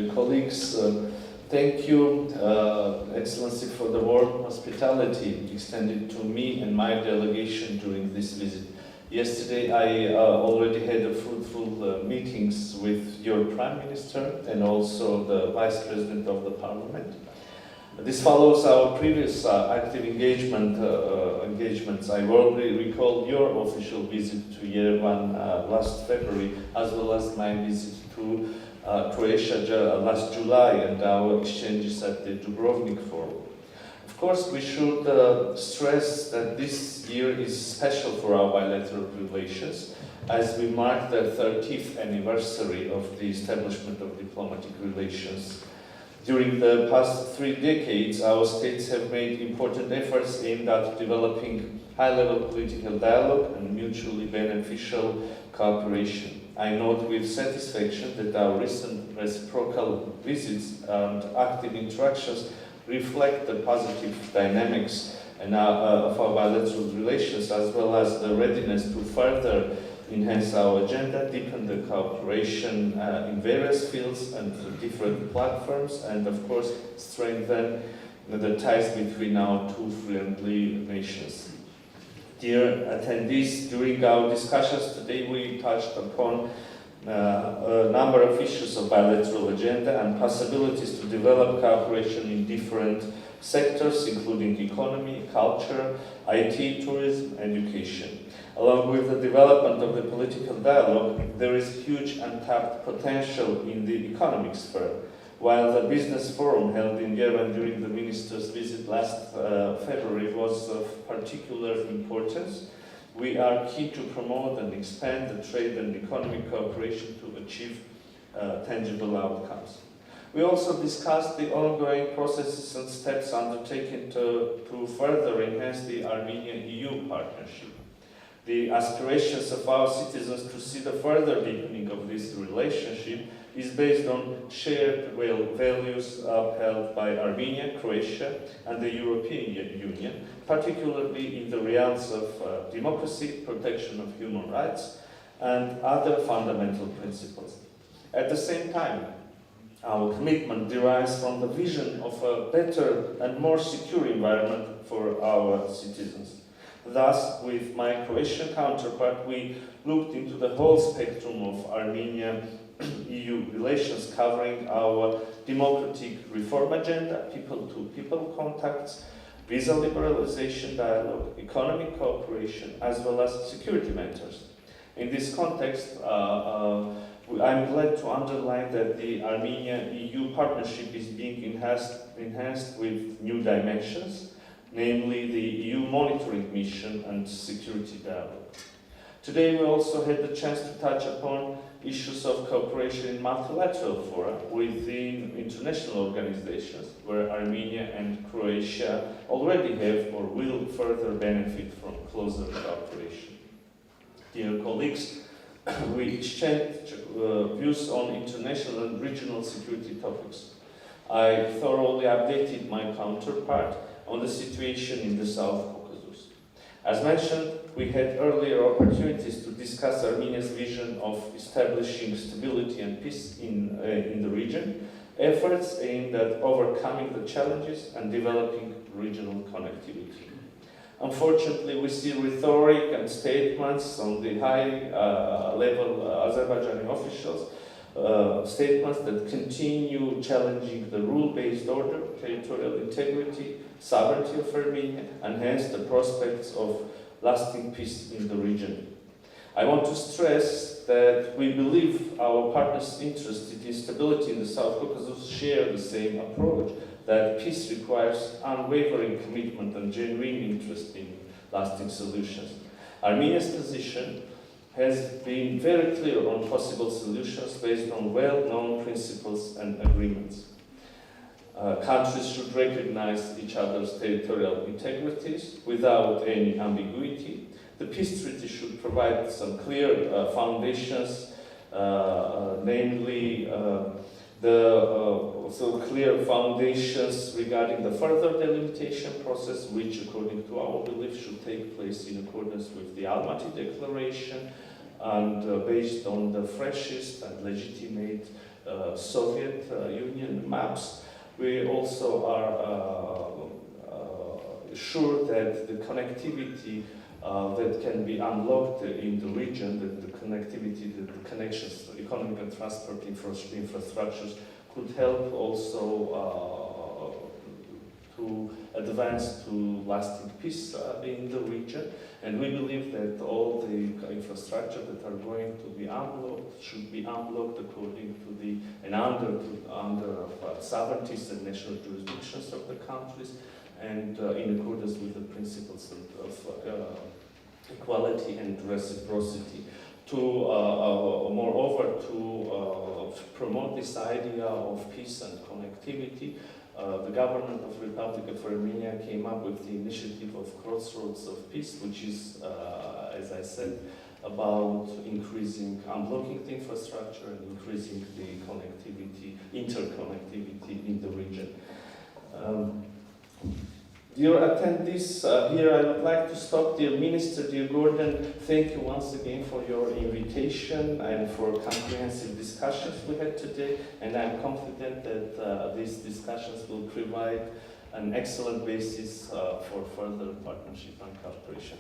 dear colleagues. Thank you, Excellency, for the warm hospitality extended to me and my delegation during this visit. Yesterday, I already had a fruitful meetings with your Prime Minister and also the Vice President of the Parliament. This follows our previous active engagements. I warmly recall your official visit to Yerevan last February, as well as my visit to Croatia last July and our exchanges at the Dubrovnik Forum. Of course, we should stress that this year is special for our bilateral relations, as we mark the 30th anniversary of the establishment of diplomatic relations. During the past 3 decades, our states have made important efforts aimed at developing high-level political dialogue and mutually beneficial cooperation. I note with satisfaction that our recent reciprocal visits and active interactions reflect the positive dynamics of our bilateral relations, as well as the readiness to further enhance our agenda, deepen the cooperation in various fields and different platforms, and of course strengthen the ties between our two friendly nations. Dear attendees, during our discussions today we touched upon a number of issues of bilateral agenda and possibilities to develop cooperation in different sectors, including economy, culture, IT, tourism, education. Along with the development of the political dialogue, there is huge untapped potential in the economic sphere. While the business forum held in Yerevan during the minister's visit last February was of particular importance, we are keen to promote and expand the trade and economic cooperation to achieve tangible outcomes. We also discussed the ongoing processes and steps undertaken to further enhance the Armenia-EU partnership. The aspirations of our citizens to see the further deepening of this relationship is based on shared values upheld by Armenia, Croatia, and the European Union, particularly in the realms of democracy, protection of human rights, and other fundamental principles. At the same time, our commitment derives from the vision of a better and more secure environment for our citizens. Thus, with my Croatian counterpart, we looked into the whole spectrum of Armenia-EU relations, covering our democratic reform agenda, people-to-people contacts, visa liberalization dialogue, economic cooperation, as well as security matters. In this context, I'm glad to underline that the Armenia-EU partnership is being enhanced with new dimensions, namely the EU monitoring mission and security dialogue. Today we also had the chance to touch upon issues of cooperation in multilateral fora within international organizations, where Armenia and Croatia already have or will further benefit from closer cooperation. Dear colleagues, we exchanged views on international and regional security topics. I thoroughly updated my counterpart on the situation in the South Caucasus. As mentioned, we had earlier opportunities to discuss Armenia's vision of establishing stability and peace in the region, efforts aimed at overcoming the challenges and developing regional connectivity. Unfortunately, we see rhetoric and statements on the high-level Azerbaijani officials, statements that continue challenging the rule-based order, territorial integrity, sovereignty of Armenia, and hence the prospects of lasting peace in the region. I want to stress that we believe our partners interested in stability in the South Caucasus share the same approach, that peace requires unwavering commitment and genuine interest in lasting solutions. Armenia's position has been very clear on possible solutions based on well-known principles and agreements. Countries should recognize each other's territorial integrities without any ambiguity. The peace treaty should provide some clear foundations, namely clear foundations regarding the further delimitation process, which, according to our belief, should take place in accordance with the Almaty Declaration and based on the freshest and legitimate Soviet Union maps. We also are sure that the connectivity that can be unlocked in the region, that the connectivity, the connections, the economic and transport infrastructures could help also to advance to lasting peace in the region. And we believe that all the infrastructure that are going to be unblocked should be unblocked according to the and under sovereignties and national jurisdictions of the countries, and in accordance with the principles of equality and reciprocity. To moreover, to promote this idea of peace and connectivity, the government of Republic of Armenia came up with the initiative of Crossroads of Peace, which is, as I said, about unblocking the infrastructure and increasing the interconnectivity in the region. Dear attendees, here I would like to stop. Dear Minister, dear Gordon, thank you once again for your invitation and for comprehensive discussions we had today. And I'm confident that these discussions will provide an excellent basis for further partnership and cooperation.